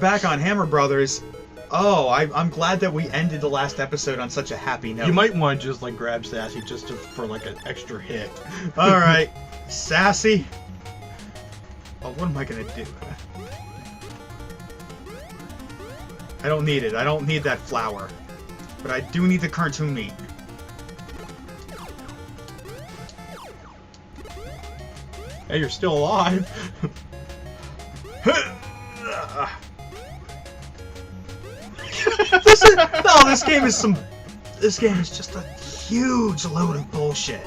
back on Hammer Brothers. Oh, I'm glad that we ended the last episode on such a happy note. You might want to just like grab Sassy for like an extra hit. All right, Sassy. Oh, what am I gonna do? I don't need it. I don't need that flour, but I do need the cartoon meat. Hey, you're still alive. This game is some. This game is just a huge load of bullshit.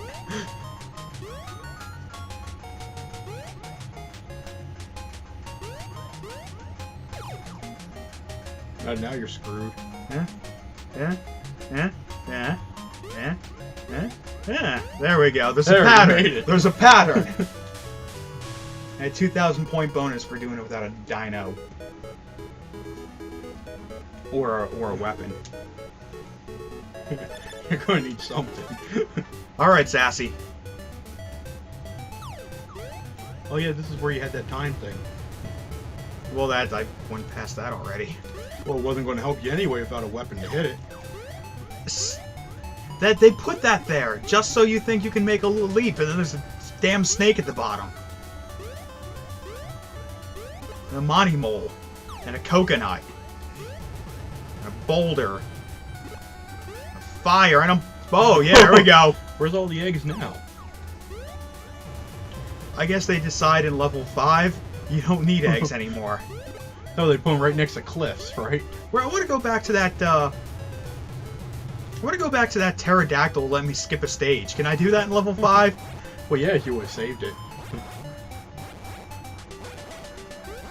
Now you're screwed. Yeah. There we go. There's a pattern. There's a pattern. And a 2,000 point bonus for doing it without a dino. Or a weapon. You're going to need something. Alright, Sassy. Oh yeah, this is where you had that time thing. Well, I went past that already. Well, it wasn't going to help you anyway without a weapon to hit it. That they put that there just so you think you can make a little leap, and then there's a damn snake at the bottom. And a Monty Mole. And a coconut. And a boulder. A fire, and a... Oh, yeah, there we go. Where's all the eggs now? I guess they decide in level 5 you don't need eggs anymore. No, they put them right next to cliffs, right? Well, I want to go back to that, I want to go back to that pterodactyl let me skip a stage. Can I do that in level 5? Well, yeah, you would have saved it.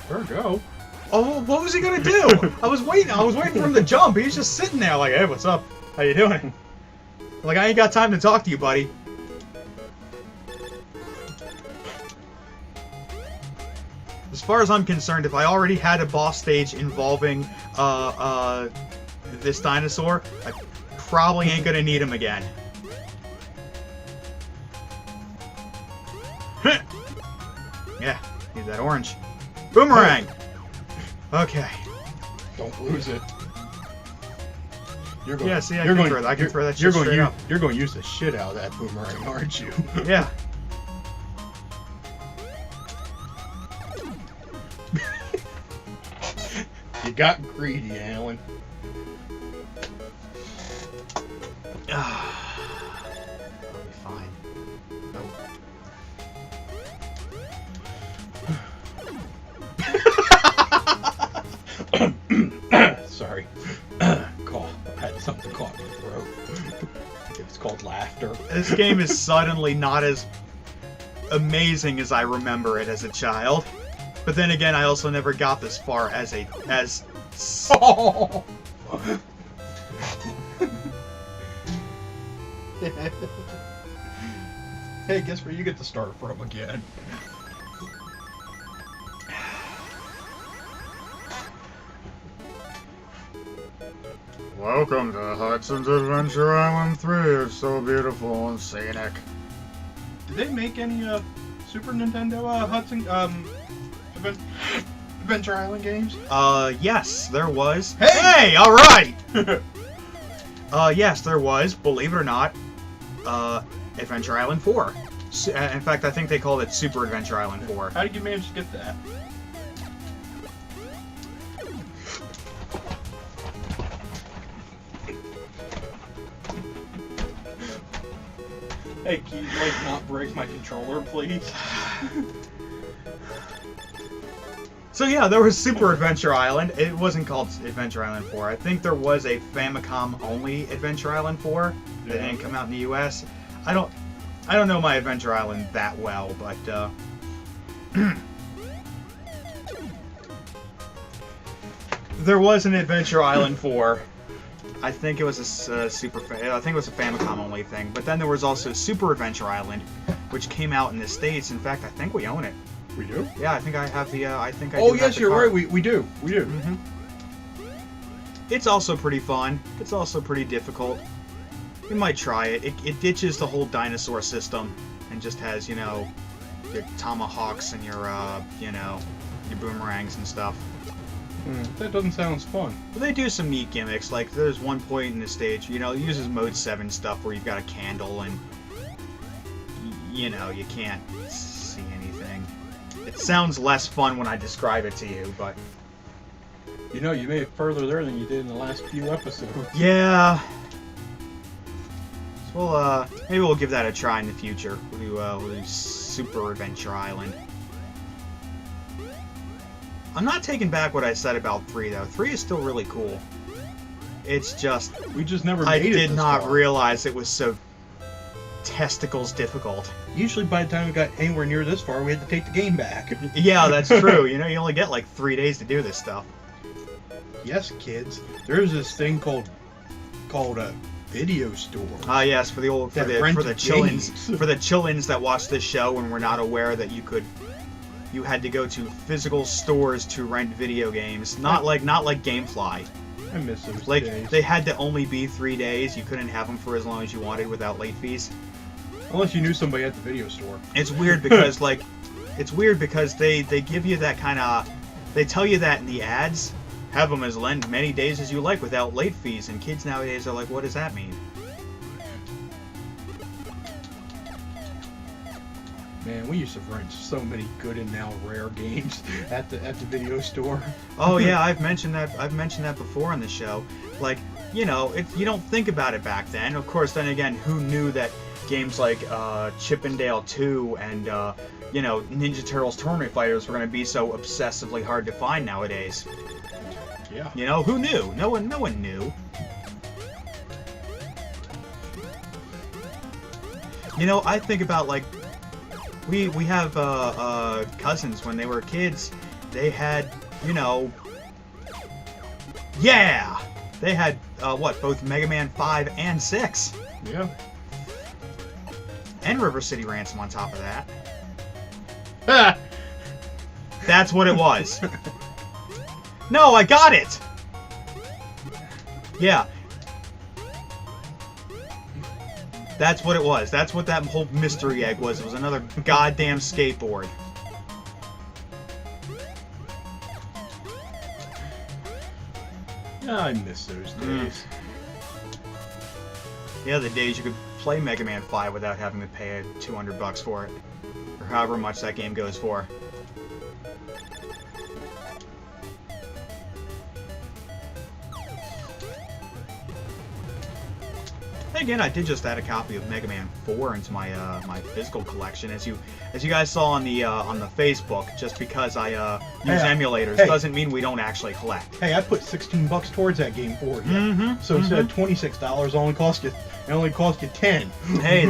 There we go. Oh, what was he gonna do? I was waiting for him to jump. He was just sitting there like, hey, what's up? How you doing? Like, I ain't got time to talk to you, buddy. As far as I'm concerned, if I already had a boss stage involving this dinosaur, I probably ain't gonna need him again. Yeah, need that orange. Boomerang! Okay. Don't lose it. You're going, yeah, see, I can throw that shit straight up. You're going to use the shit out of that boomerang, aren't you? Yeah. You got greedy, Alan. I'll be fine. Sorry. Cough. I had something caught in my throat. It's called laughter. This game is suddenly not as amazing as I remember it as a child. But then again, I also never got this far Oh. Hey, guess where you get to start from again? Welcome to Hudson's Adventure Island 3. It's so beautiful and scenic. Did they make any Super Nintendo Hudson Adventure Island games? Yes, there was. Hey, all right. Yes, there was. Believe it or not, Adventure Island 4. In fact, I think they called it Super Adventure Island 4. How did you manage to get that? Hey, can you like not break my controller, please? So yeah, there was Super Adventure Island. It wasn't called Adventure Island 4. I think there was a Famicom only Adventure Island 4 that didn't come out in the US. I don't know my Adventure Island that well, but there was an Adventure Island 4. I think it was a I think it was a Famicom only thing. But then there was also Super Adventure Island, which came out in the States. In fact, I think we own it. We do? Yeah, I think I have the. I think I. Oh do yes, have the you're card. right. We do. Mm-hmm. It's also pretty fun. It's also pretty difficult. You might try it. It ditches the whole dinosaur system and just has, you know, your tomahawks and your, you know, your boomerangs and stuff. That doesn't sound as fun. But they do some neat gimmicks. Like there's one point in the stage, you know, it uses Mode 7 stuff where you've got a candle and you know you can't see anything. It sounds less fun when I describe it to you, but You know, you made it further there than you did in the last few episodes. yeah. So maybe we'll give that a try in the future. We'll do Super Adventure Island. I'm not taking back what I said about 3 though. 3 is still really cool. It's just We just never I made it did this not far. realize it was so testicles difficult. Usually by the time we got anywhere near this far, we had to take the game back. Yeah, that's true. You know, you only get like 3 days to do this stuff. Yes, kids. There's this thing called a video store. Ah, yes, for the old That for the rented chillins games. for the chillins that watch this show and were not aware that you had to go to physical stores to rent video games. Not like GameFly. I miss those Like days. they had to only be 3 days. You couldn't have them for as long as you wanted without late fees. Unless you knew somebody at the video store. It's weird because they give you that kind of, they tell you that in the ads, have them as many days as you like without late fees, and kids nowadays are like, what does that mean? Man, we used to rent so many good and now rare games at the video store. Oh yeah, I've mentioned that before on the show. Like, you know, you don't think about it back then. Of course, then again, who knew that games like Chip 'n Dale 2 and you know, Ninja Turtles Tournament Fighters were going to be so obsessively hard to find nowadays. Yeah. You know, who knew? No one knew. You know, I think about like we have cousins when they were kids. They had, you know, yeah, they had both Mega Man 5 and 6, Yeah. and River City Ransom on top of that. Ah! That's what it was. No, I got it. Yeah. That's what it was. That's what that whole mystery egg was. It was another goddamn skateboard. Yeah, I miss those days. Yeah, the days you could play Mega Man 5 without having to pay $200 for it. Or however much that game goes for. Again, I did just add a copy of Mega Man 4 into my my physical collection, as you guys saw on the Facebook. Just because I use emulators doesn't mean we don't actually collect. Hey, I put $16 towards that game for you. Mm-hmm, So instead of $26, it only cost you $10. Hey,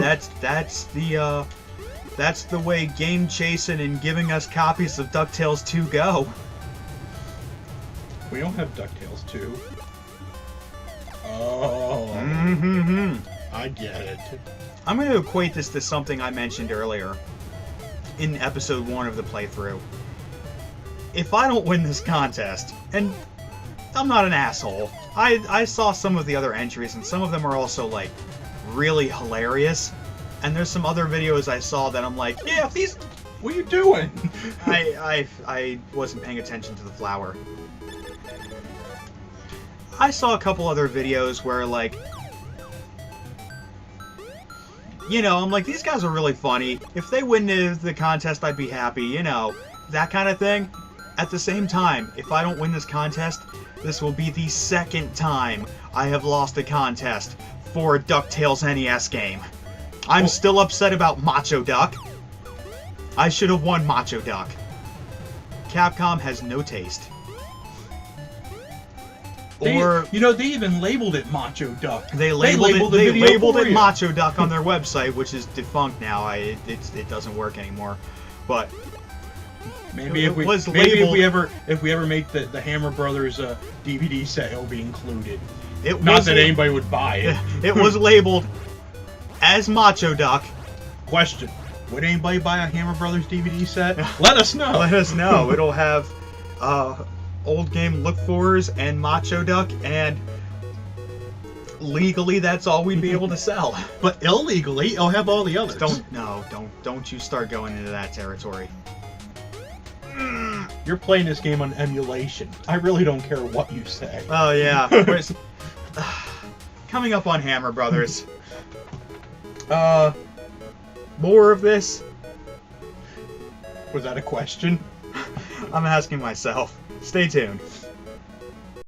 that's the way game chasing and giving us copies of DuckTales 2 go. We don't have DuckTales 2. Oh. Mm-hmm. I get it. I'm going to equate this to something I mentioned earlier in episode 1 of the playthrough. If I don't win this contest, and I'm not an asshole, I saw some of the other entries, and some of them are also, like, really hilarious. And there's some other videos I saw that I'm like, yeah, if these... What are you doing? I wasn't paying attention to the flower. I saw a couple other videos where, like, you know, I'm like, these guys are really funny. If they win the contest, I'd be happy, you know, that kind of thing. At the same time, if I don't win this contest, this will be the second time I have lost a contest for a DuckTales NES game. I'm still upset about Macho Duck. I should have won Macho Duck. Capcom has no taste. Or they even labeled it Macho Duck. they labeled it you. Macho Duck on their website, which is defunct now. It doesn't work anymore. But Maybe it if we was maybe labeled- if we ever make the Hammer Brothers DVD set, it'll be included. it Not was that anybody would buy it. it was labeled as Macho Duck. Question: would anybody buy a Hammer Brothers DVD set? Let us know. Let us know. It'll have old game look-fors and Macho Duck, and legally that's all we'd be able to sell. But illegally, it'll have all the others. Don't you start going into that territory. You're playing this game on emulation. I really don't care what you say. Oh yeah. Coming up on Hammer Brothers. More of this? Was that a question? I'm asking myself. Stay tuned.